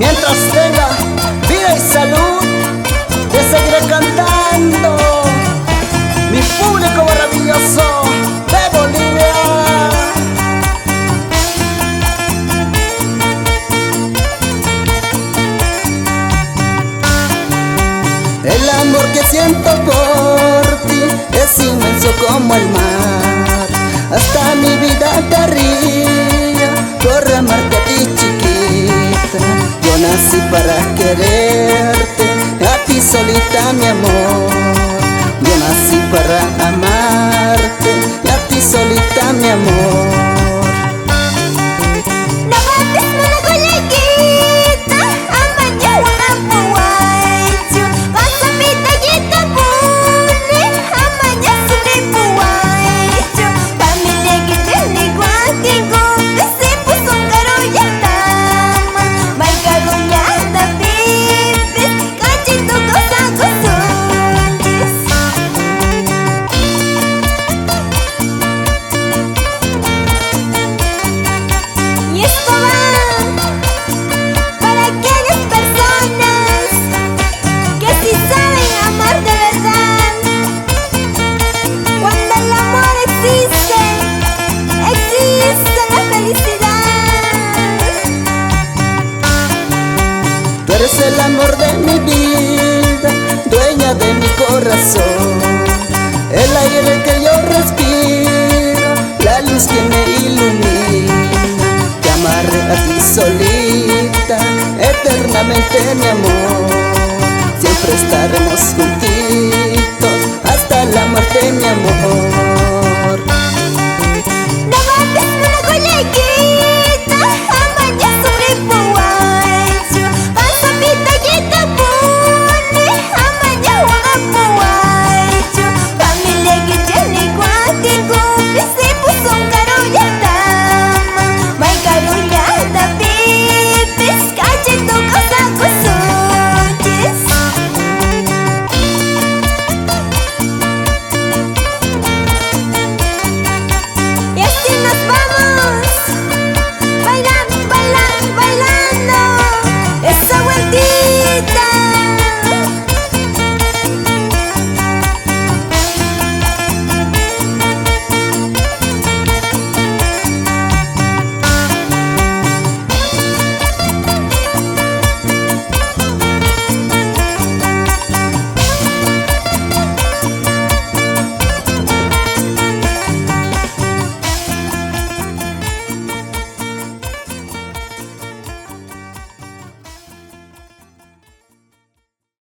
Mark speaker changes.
Speaker 1: Mientras tenga vida y salud, te seguiré cantando. Mi público maravilloso de Bolivia. El amor que siento por ti es inmenso como el mar. Hasta mi vida daría por amarte a ti, chiquita. Yo nací para quererte, a ti solita, mi amor. Yo nací para amarte, a ti solita, mi amor. Tú eres el amor de mi vida, dueña de mi corazón, el aire que yo respiro, la luz que me ilumina. Te amaré a ti solita, eternamente, mi amor. Siempre estaremos juntitos hasta la muerte, mi amor.